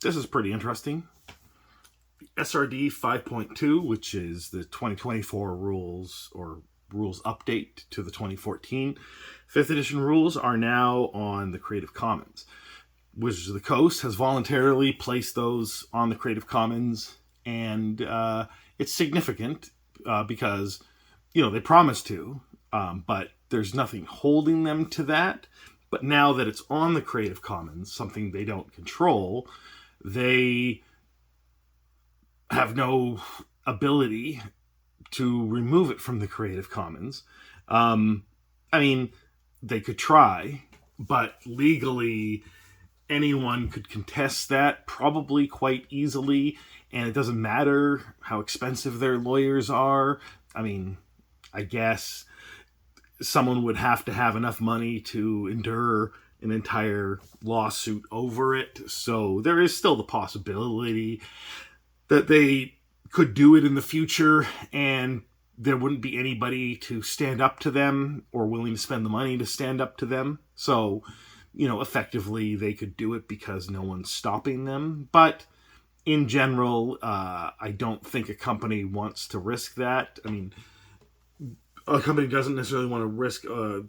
This is pretty interesting. SRD 5.2, which is the 2024 rules or rules update to the 2014 5th edition rules, are now on the Creative Commons. Wizards of the Coast has voluntarily placed those on the Creative Commons, and it's significant because, they promised to, but there's nothing holding them to that. But now that it's on the Creative Commons, something they don't control, they have no ability to remove it from the Creative Commons. They could try, but legally anyone could contest that probably quite easily, and it doesn't matter how expensive their lawyers are. I guess someone would have to have enough money to endure an entire lawsuit over it. So there is still the possibility that they could do it in the future, and there wouldn't be anybody to stand up to them or willing to spend the money to stand up to them. So, effectively they could do it because no one's stopping them. But in general, I don't think a company wants to risk that. A company doesn't necessarily want to risk a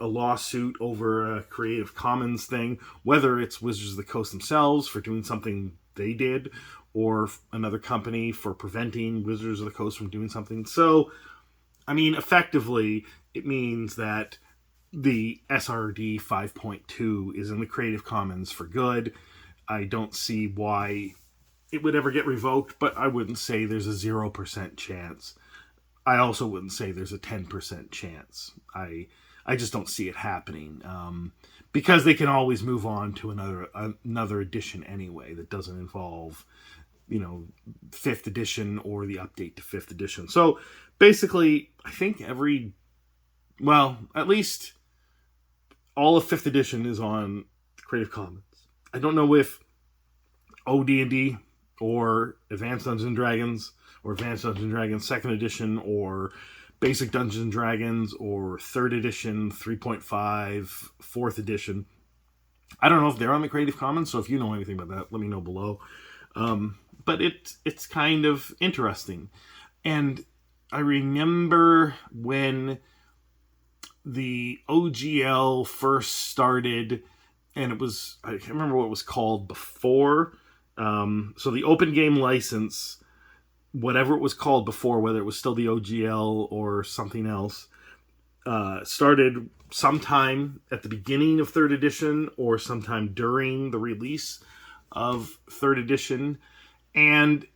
lawsuit over a Creative Commons thing, whether it's Wizards of the Coast themselves for doing something they did, or another company for preventing Wizards of the Coast from doing something. So, effectively, it means that the SRD 5.2 is in the Creative Commons for good. I don't see why it would ever get revoked, but I wouldn't say there's a 0% chance. I also wouldn't say there's a 10% chance. I just don't see it happening, because they can always move on to another edition anyway that doesn't involve 5th edition or the update to 5th edition. So basically, I think at least all of 5th edition is on Creative Commons. I don't know if OD&D or Advanced Dungeons & Dragons or Advanced Dungeons & Dragons 2nd edition or Basic Dungeons & Dragons or 3rd edition, 3.5, 4th edition. I don't know if they're on the Creative Commons, so if you know anything about that, let me know below. But it's kind of interesting. And I remember when the OGL first started, and I can't remember what it was called before. So the open game license, whatever it was called before, whether it was still the OGL or something else, started sometime at the beginning of 3rd edition or sometime during the release of 3rd edition. And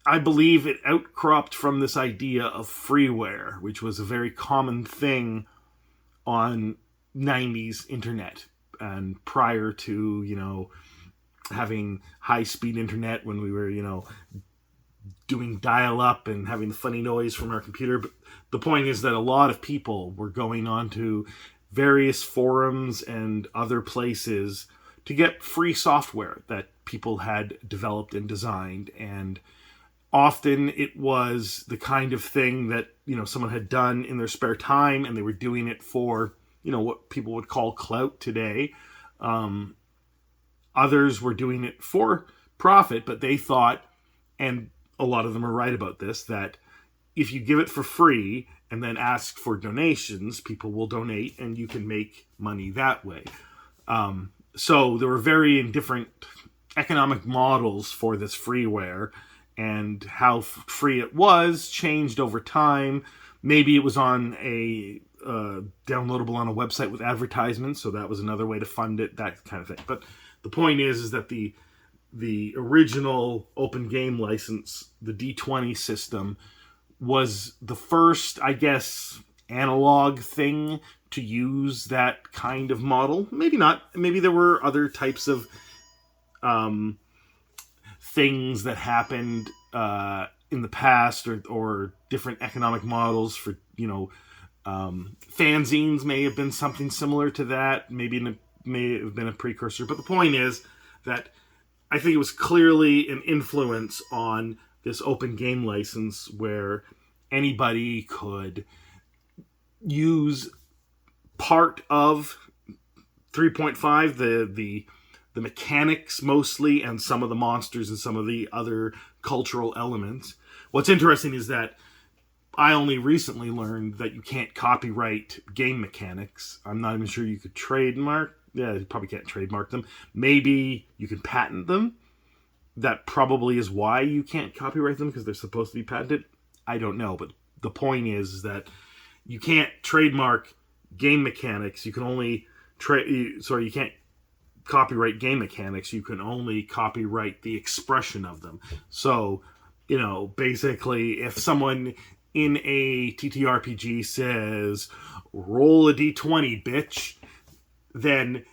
I believe it outcropped from this idea of freeware, which was a very common thing on 90s internet and prior to, having high-speed internet when we were, doing dial-up and having the funny noise from our computer. But the point is that a lot of people were going on to various forums and other places to get free software that people had developed and designed. And often it was the kind of thing that, someone had done in their spare time, and they were doing it for, what people would call clout today. Others were doing it for profit, but they thought, and a lot of them are right about this, that if you give it for free and then ask for donations, people will donate and you can make money that way. So there were varying different economic models for this freeware, and how free it was changed over time. Maybe it was on a downloadable on a website with advertisements, so that was another way to fund it, that kind of thing. But the point is that the original open game license, the D20 system, was the first, I guess, analog thing to use that kind of model. Maybe not. Maybe there were other types of things that happened in the past, or different economic models for, fanzines may have been something similar to that. Maybe may have been a precursor. But the point is that I think it was clearly an influence on this open game license where anybody could use part of 3.5, the the mechanics mostly, and some of the monsters and some of the other cultural elements. What's interesting is that I only recently learned that you can't copyright game mechanics. I'm not even sure you could trademark. Yeah, you probably can't trademark them. Maybe you can patent them. That probably is why you can't copyright them, because they're supposed to be patented. I don't know, but the point is that you can't trademark game mechanics. You can only you can't copyright game mechanics. You can only copyright the expression of them. So, basically, if someone in a TTRPG says, roll a d20, bitch, then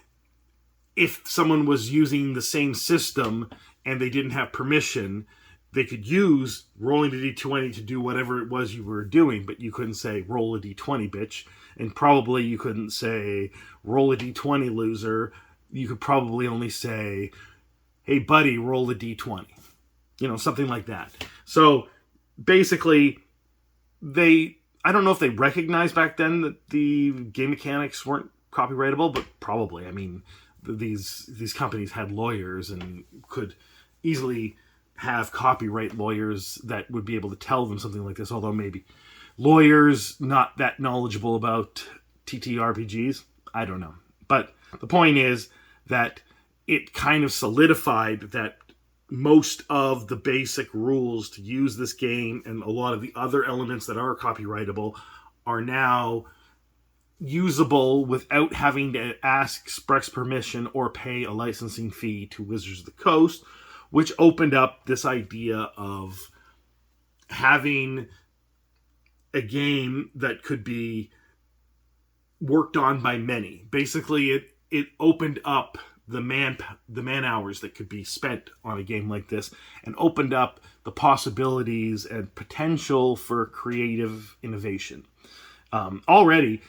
if someone was using the same system and they didn't have permission, they could use rolling a d20 to do whatever it was you were doing, but you couldn't say, roll a d20, bitch. And probably you couldn't say, roll a d20, loser. You could probably only say, hey, buddy, roll a d20. Something like that. So, basically, I don't know if they recognized back then that the game mechanics weren't copyrightable, but probably. I mean, these companies had lawyers and could easily have copyright lawyers that would be able to tell them something like this, although maybe lawyers not that knowledgeable about TTRPGs. I don't know. But the point is that it kind of solidified that most of the basic rules to use this game and a lot of the other elements that are copyrightable are now usable without having to ask express permission or pay a licensing fee to Wizards of the Coast, which opened up this idea of having a game that could be worked on by many. Basically, it opened up the man hours that could be spent on a game like this, and opened up the possibilities and potential for creative innovation. Already,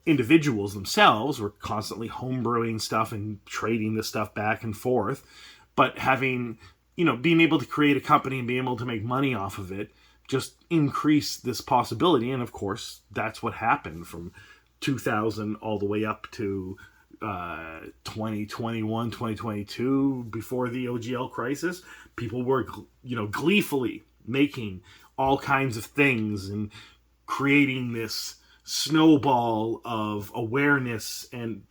individuals themselves were constantly homebrewing stuff and trading this stuff back and forth, but having, being able to create a company and being able to make money off of it just increased this possibility. And of course, that's what happened from 2000 all the way up to 2021, 2022, before the OGL crisis. People were, gleefully making all kinds of things and creating this snowball of awareness and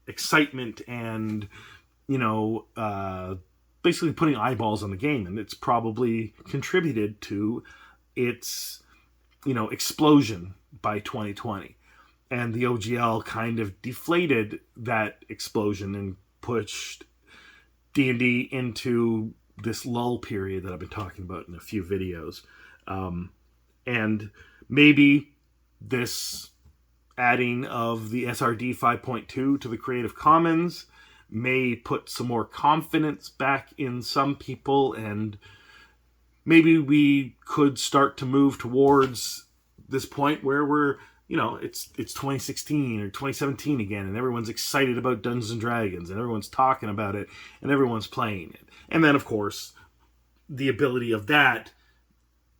excitement and, basically putting eyeballs on the game. And it's probably contributed to its, explosion by 2020. And the OGL kind of deflated that explosion and pushed D&D into this lull period that I've been talking about in a few videos. And maybe this adding of the SRD 5.2 to the Creative Commons may put some more confidence back in some people, and maybe we could start to move towards this point where we're, it's 2016 or 2017 again, and everyone's excited about Dungeons and Dragons, and everyone's talking about it, and everyone's playing it. And then, of course, the ability of that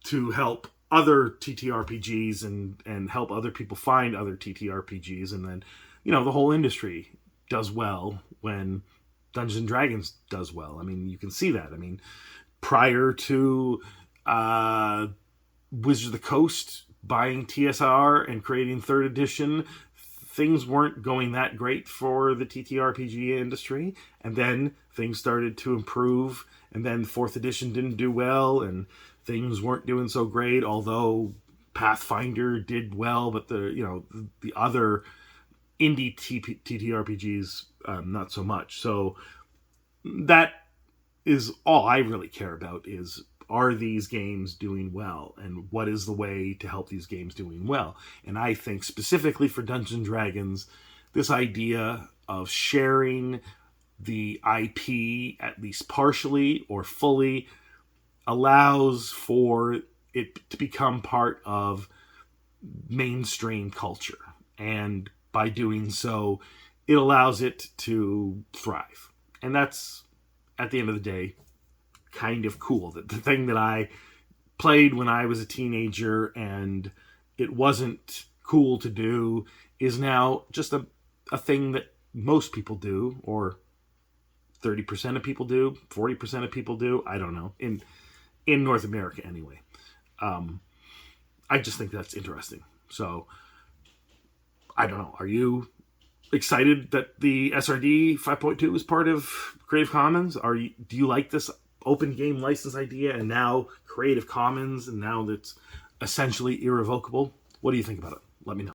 to help other TTRPGs and help other people find other TTRPGs, and then, the whole industry does well when Dungeons and Dragons does well. I mean, you can see that. I mean, prior to Wizards of the Coast buying TSR and creating 3rd edition, things weren't going that great for the TTRPG industry. And then things started to improve, and then 4th edition didn't do well, and things weren't doing so great, although Pathfinder did well, but the other indie TTRPGs, not so much. So that is all I really care about, is, are these games doing well, and what is the way to help these games doing well? And I think specifically for Dungeons & Dragons, this idea of sharing the IP, at least partially or fully, allows for it to become part of mainstream culture. And by doing so, it allows it to thrive. And that's, at the end of the day, kind of cool. The thing that I played when I was a teenager and it wasn't cool to do is now just a thing that most people do, or 30% of people do, 40% of people do. I don't know. In North America, anyway. I just think that's interesting. So, I don't know. Are you excited that the SRD 5.2 is part of Creative Commons? Do you like this open game license idea, and now Creative Commons, and now that's essentially irrevocable? What do you think about it? Let me know.